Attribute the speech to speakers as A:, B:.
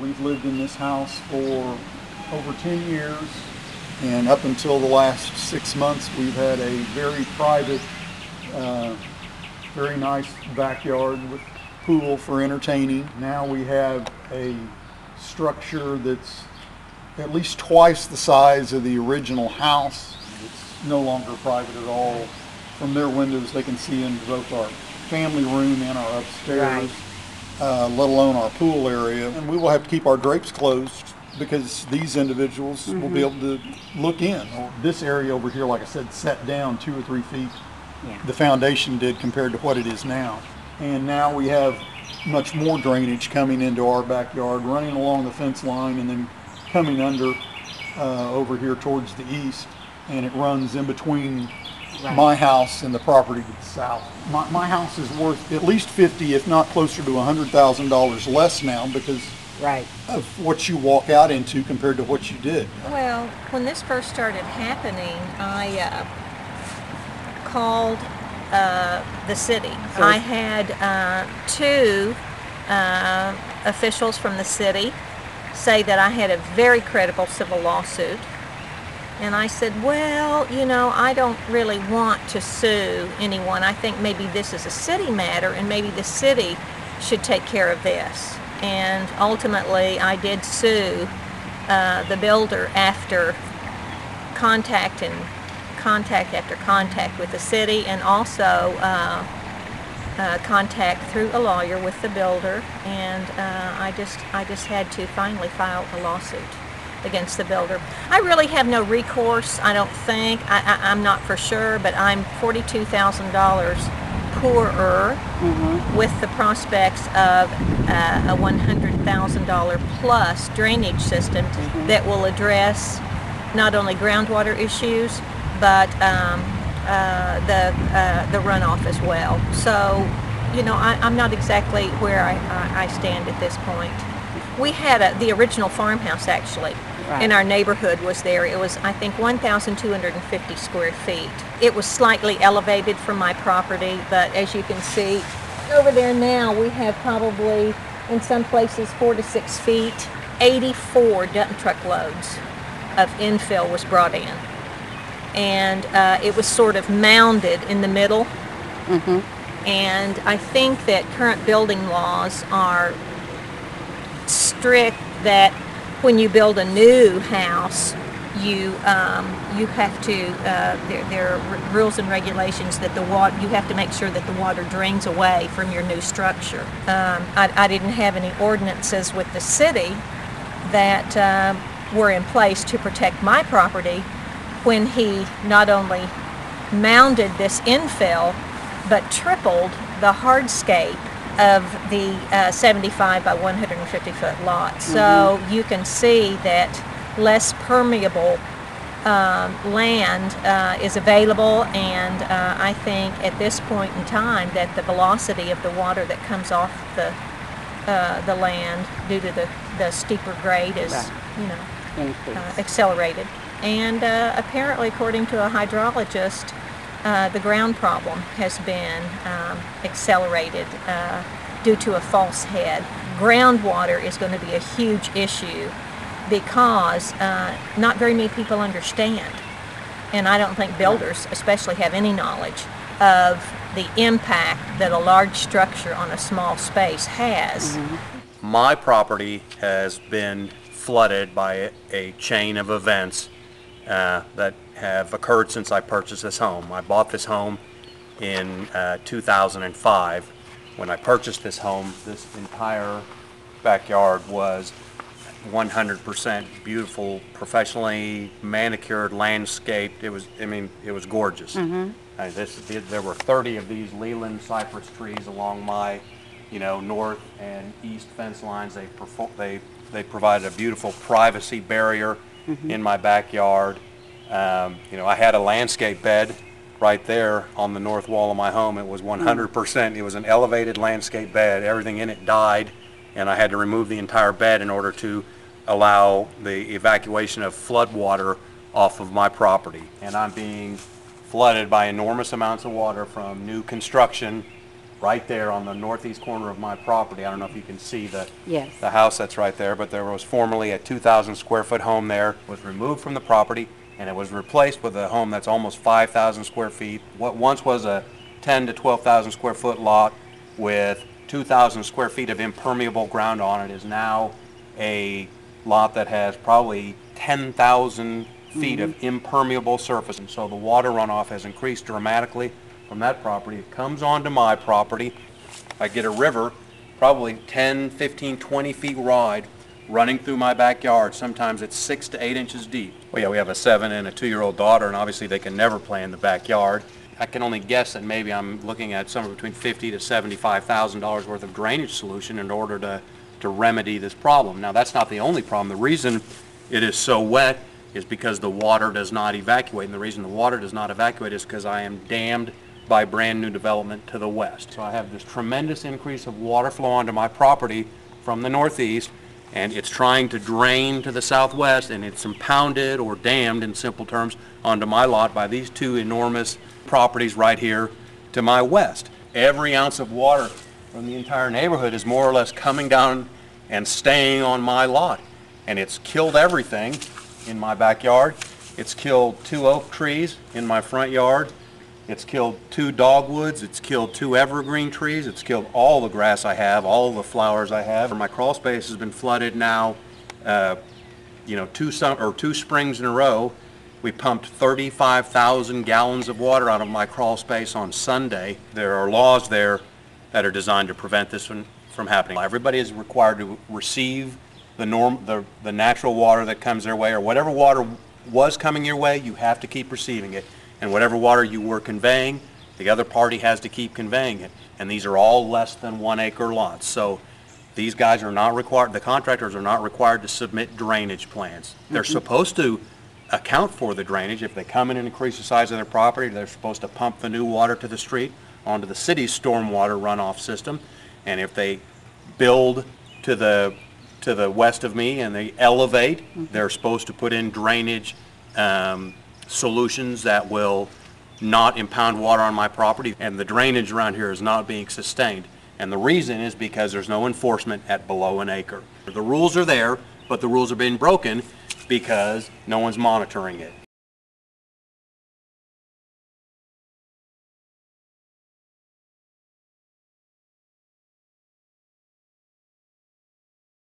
A: We've lived in this house for over 10 years, and up until the last 6 months, we've had a very private, very nice backyard with pool for entertaining. Now we have a structure that's at least twice the size of the original house. It's no longer private at all. From their windows, they can see into both our family room and our upstairs, let alone our pool area. And we will have to keep our drapes closed because these individuals will be able to look in. This area over here, like I said, set down 2 or 3 feet. The foundation did compared to what it is now. And now we have much more drainage coming into our backyard, running along the fence line and then coming under over here towards the east. And it runs in between my house and the property to the south. My house is worth at least $50, if not closer to $100,000 less now because of what you walk out into compared to what you did.
B: Well, when this first started happening, I called the city. I had 2 officials from the city say that I had a very credible civil lawsuit. And I said, well, you know, I don't really want to sue anyone. I think maybe this is a city matter and maybe the city should take care of this. And ultimately, I did sue the builder after contact after contact with the city, and also contact through a lawyer with the builder. And I just had to finally file a lawsuit against the builder. I really have no recourse, I don't think. I'm not for sure, but I'm $42,000 poorer with the prospects of a $100,000 plus drainage system that will address not only groundwater issues, but the runoff as well. So, you know, I'm not exactly where I stand at this point. We had the original farmhouse actually in our neighborhood was there. It was, I think, 1,250 square feet. It was slightly elevated from my property, but as you can see over there now, we have probably in some places 4 to 6 feet. 84 dump truck loads of infill was brought in, and it was sort of mounded in the middle. And I think that current building laws are strict that when you build a new house, you have to there are rules and regulations that you have to make sure that the water drains away from your new structure. I didn't have any ordinances with the city that were in place to protect my property when he not only mounded this infill but tripled the hardscape of the 75 by 150 foot lot. So you can see that less permeable land is available, and I think at this point in time that the velocity of the water that comes off the land due to the steeper grade is accelerated. And apparently, according to a hydrologist, the ground problem has been accelerated due to a false head. Groundwater is going to be a huge issue because not very many people understand, and I don't think builders especially have any knowledge of the impact that a large structure on a small space has.
C: My property has been flooded by a chain of events that have occurred since I purchased this home. I bought this home in 2005. When I purchased this home, this entire backyard was 100% beautiful, professionally manicured, landscaped. It was, I mean, it was gorgeous. There were 30 of these Leland cypress trees along my, north and east fence lines. They provided a beautiful privacy barrier in my backyard. I had a landscape bed right there on the north wall of my home. It was 100%. It was an elevated landscape bed. Everything in it died, and I had to remove the entire bed in order to allow the evacuation of flood water off of my property. And I'm being flooded by enormous amounts of water from new construction right there on the northeast corner of my property. I don't know if you can see
D: Yes.
C: the house that's right there, but there was formerly a 2,000 square foot home there, was removed from the property, and it was replaced with a home that's almost 5,000 square feet. What once was a 10 to 12,000 square foot lot with 2,000 square feet of impermeable ground on it is now a lot that has probably 10,000 feet of impermeable surface. And so the water runoff has increased dramatically from that property. It comes onto my property. I get a river probably 10, 15, 20 feet wide running through my backyard. Sometimes it's 6 to 8 inches deep. Well, yeah, we have a 7 and a 2-year-old daughter, and obviously they can never play in the backyard. I can only guess that maybe I'm looking at somewhere between $50,000 to $75,000 worth of drainage solution in order to remedy this problem. Now, that's not the only problem. The reason it is so wet is because the water does not evacuate, and the reason the water does not evacuate is because I am dammed by brand new development to the west. So I have this tremendous increase of water flow onto my property from the northeast, and it's trying to drain to the southwest, and it's impounded or dammed in simple terms onto my lot by these two enormous properties right here to my west. Every ounce of water from the entire neighborhood is more or less coming down and staying on my lot, and it's killed everything in my backyard. It's killed 2 oak trees in my front yard. It's killed 2 dogwoods. It's killed 2 evergreen trees. It's killed all the grass I have, all the flowers I have. My crawl space has been flooded now, 2 springs in a row. We pumped 35,000 gallons of water out of my crawl space on Sunday. There are laws there that are designed to prevent this from happening. Everybody is required to receive the natural water that comes their way, or whatever water was coming your way, you have to keep receiving it. And whatever water you were conveying, the other party has to keep conveying it. And these are all less than 1 acre lots. So these guys are not required, the contractors are not required to submit drainage plans. They're supposed to account for the drainage. If they come in and increase the size of their property, they're supposed to pump the new water to the street onto the city's stormwater runoff system. And if they build to the west of me and they elevate, they're supposed to put in drainage solutions that will not impound water on my property. And the drainage around here is not being sustained. And the reason is because there's no enforcement at below 1 acre. The rules are there, but the rules are being broken because no one's monitoring it.